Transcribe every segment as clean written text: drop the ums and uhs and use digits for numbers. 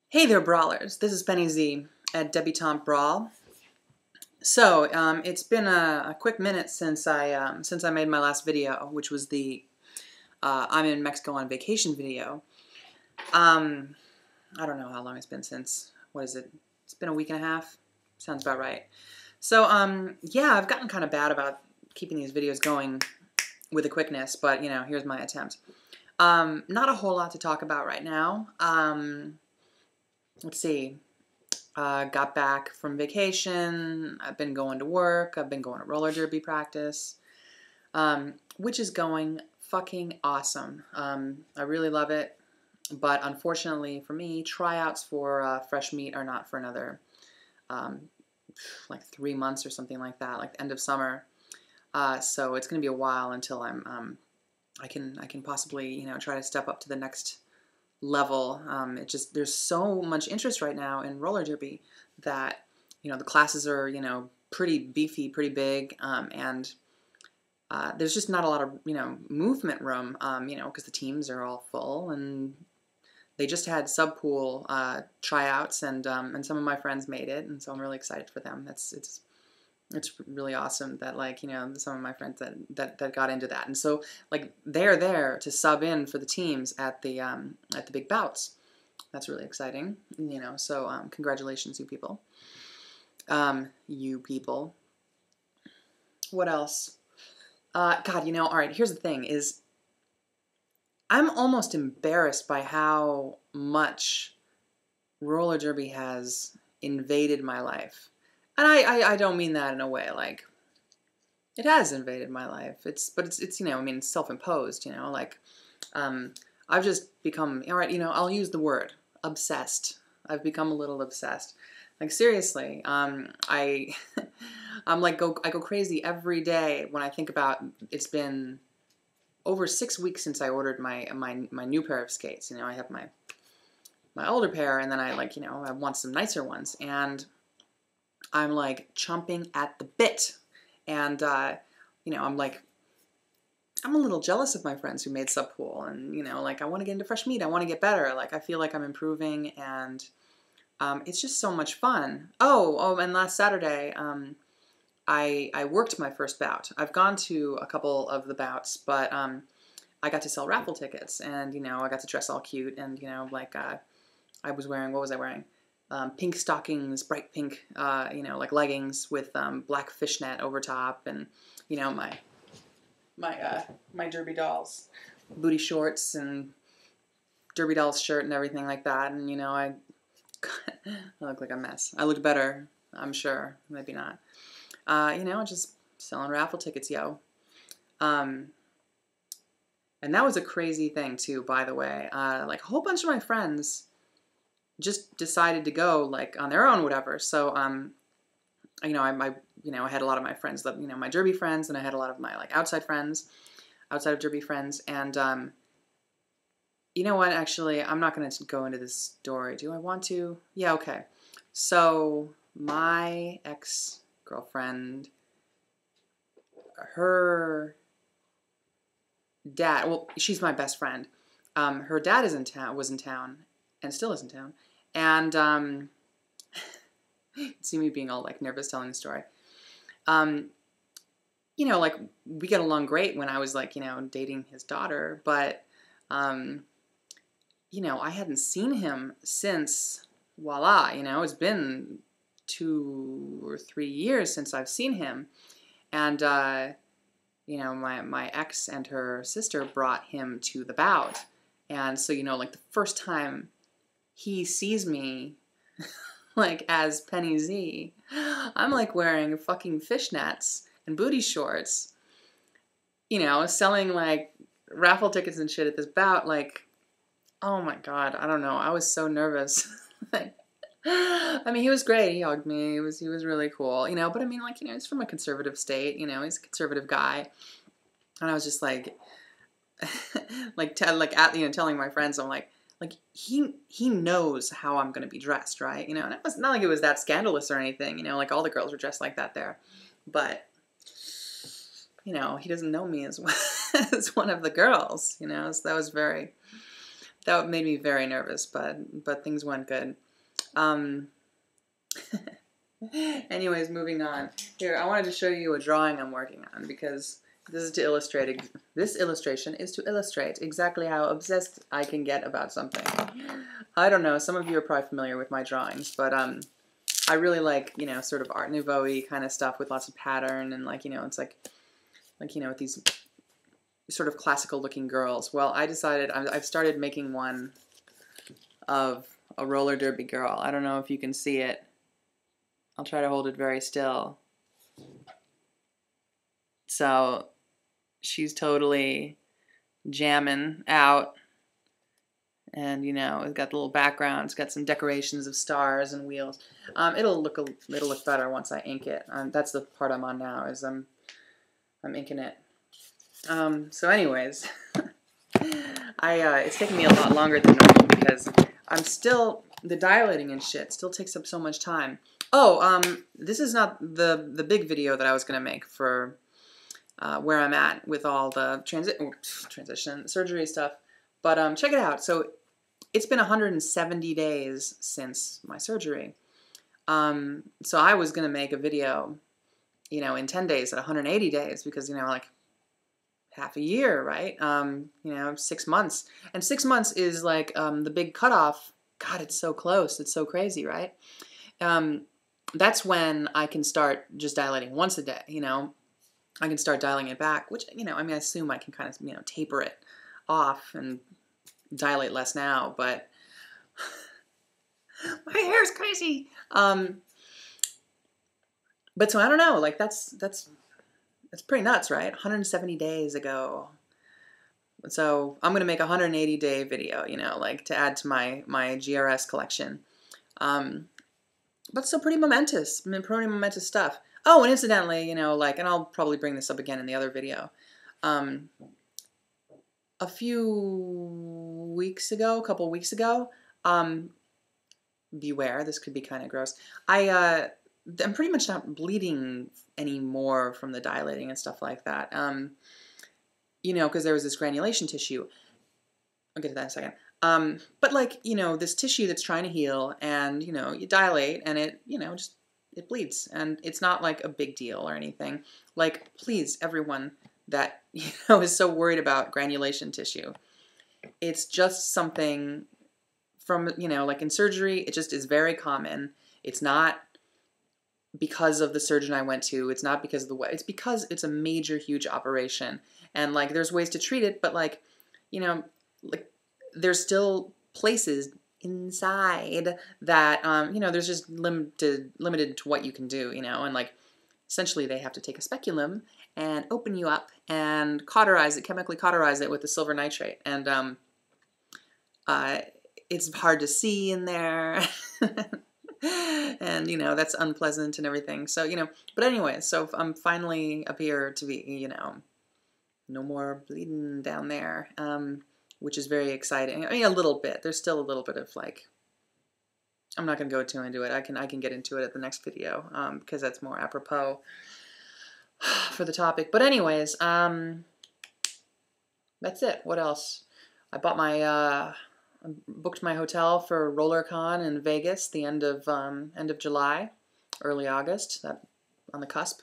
Hey there, brawlers. This is Penny Z at Debutante Brawl. So it's been a quick minute since I made my last video, which was the I'm in Mexico on vacation video. I don't know how long it's been since. What is it? It's been a week and a half. Sounds about right. So yeah, I've gotten kind of bad about keeping these videos going with a quickness, but you know, here's my attempt. Not a whole lot to talk about right now. Let's see. Got back from vacation. I've been going to work. I've been going to roller derby practice, which is going fucking awesome. I really love it, but unfortunately for me, tryouts for fresh meat are not for another like 3 months or something like that, like the end of summer. So it's going to be a while until I can possibly try to step up to the next level. There's so much interest right now in roller derby that the classes are pretty beefy, pretty big, and there's just not a lot of movement room, because the teams are all full, and they just had sub pool tryouts, and some of my friends made it, and so I'm really excited for them. It's really awesome that some of my friends that got into that, and so they're there to sub in for the teams at the big bouts. That's really exciting, So congratulations, you people. You people. What else? God, all right. Here's the thing: is I'm almost embarrassed by how much roller derby has invaded my life. And I don't mean that in a way like it has invaded my life. It's I mean, it's self-imposed, I've just become, all right, I'll use the word obsessed. I've become a little obsessed. Like seriously, I go crazy every day when I think about it's been over 6 weeks since I ordered my new pair of skates. I have my older pair, and then I want some nicer ones, and I'm chomping at the bit, and I'm a little jealous of my friends who made sub pool, and I want to get into fresh meat. I want to get better. I feel like I'm improving, and it's just so much fun. Oh, and last Saturday, I worked my first bout. I've gone to a couple of the bouts, but I got to sell raffle tickets, and I got to dress all cute, and I was wearing, what was I wearing? Pink stockings, bright pink, leggings with black fishnet over top, and my Derby Dolls booty shorts and Derby Dolls shirt and everything like that, and I look like a mess. I looked better, I'm sure, maybe not. Just selling raffle tickets, yo. And that was a crazy thing too, by the way. A whole bunch of my friends just decided to go on their own, whatever. So, I had a lot of my friends that, my derby friends, and I had a lot of my outside of derby friends. And, you know what, actually, I'm not going to go into this story. Do I want to? Yeah, okay. So my ex-girlfriend, her dad, well, she's my best friend. Her dad was in town, and still is in town. And see me being all nervous telling the story. We get along great when I was dating his daughter, but I hadn't seen him since voila, it's been 2 or 3 years since I've seen him. And my ex and her sister brought him to the bout. And so the first time he sees me, as Penny Z, I'm wearing fucking fishnets and booty shorts, selling raffle tickets and shit at this bout. Oh my God, I don't know. I was so nervous. I mean, he was great. He hugged me. He was really cool, but I mean, he's from a conservative state, he's a conservative guy. And I was just telling my friends, I'm he knows how I'm going to be dressed, right? And it was not it was that scandalous or anything, all the girls were dressed like that there. But, he doesn't know me as, as one of the girls, so that was very, That made me very nervous, but things went good. Anyways, moving on. Here, I wanted to show you a drawing I'm working on because this is to illustrate. This illustration is to illustrate exactly how obsessed I can get about something. I don't know. Some of you are probably familiar with my drawings, but I really like, you know, sort of Art Nouveau-y kind of stuff with lots of pattern and like, you know, it's like you know, with these sort of classical looking girls. Well, I decided I've started making one of a roller derby girl. I don't know if you can see it. I'll try to hold it very still. So she's totally jamming out. And, you know, it's got the little background. It's got some decorations of stars and wheels. It'll look better once I ink it. That's the part I'm on now, is I'm inking it. So anyways, it's taking me a lot longer than normal because I'm still, the dilating and shit still takes up so much time. Oh, this is not the big video that I was going to make for where I'm at with all the transition surgery stuff. But check it out. So it's been 170 days since my surgery. So I was going to make a video, you know, in 10 days at 180 days because, you know, like half a year, right? You know, 6 months. And 6 months is like the big cutoff. God, it's so close. It's so crazy, right? That's when I can start just dilating once a day, you know. I can start dialing it back, which, you know, I mean, I assume I can kind of, you know, taper it off and dilate less now, but my hair's crazy. But so I don't know, like that's pretty nuts, right? 170 days ago. So I'm going to make a 180-day video, you know, like to add to my GRS collection. But still pretty momentous stuff. Oh, and incidentally, you know, like, and I'll probably bring this up again in the other video. A couple weeks ago, beware, this could be kind of gross. I'm pretty much not bleeding anymore from the dilating and stuff like that. You know, because there was this granulation tissue. I'll get to that in a second. But like, you know, this tissue that's trying to heal and, you know, you dilate and it, you know, just, it bleeds and it's not like a big deal or anything. Like, please, everyone that, you know, is so worried about granulation tissue. It's just something from, you know, like in surgery, it just is very common. It's not because of the surgeon I went to. It's not because of the way. It's because it's a major, huge operation. And like, there's ways to treat it, but like, you know, like there's still places inside that, you know, there's just limited to what you can do, you know, and like, essentially they have to take a speculum and open you up and cauterize it, chemically cauterize it with the silver nitrate. And it's hard to see in there. And, you know, that's unpleasant and everything. So, you know, but anyway, so I'm finally appear to be, you know, no more bleeding down there, which is very exciting. I mean, a little bit. There's still a little bit of like, I'm not going to go too into it. I can get into it at the next video because that's more apropos for the topic. But anyways, that's it. What else? I bought my booked my hotel for RollerCon in Vegas, the end of July, early August. That on the cusp.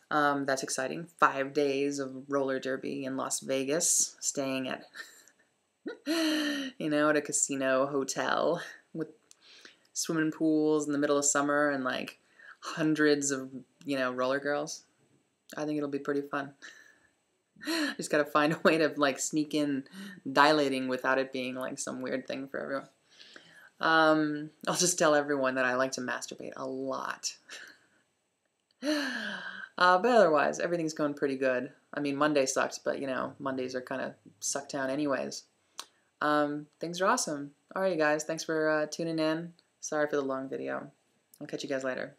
That's exciting. 5 days of roller derby in Las Vegas, staying at you know, at a casino hotel with swimming pools in the middle of summer and like hundreds of, you know, roller girls. I think it'll be pretty fun. Just gotta find a way to like sneak in dilating without it being like some weird thing for everyone. I'll just tell everyone that I like to masturbate a lot. But otherwise, everything's going pretty good. I mean, Monday sucked, but you know, Mondays are kind of sucked down anyways. Things are awesome. All right, you guys, thanks for tuning in. Sorry for the long video. I'll catch you guys later.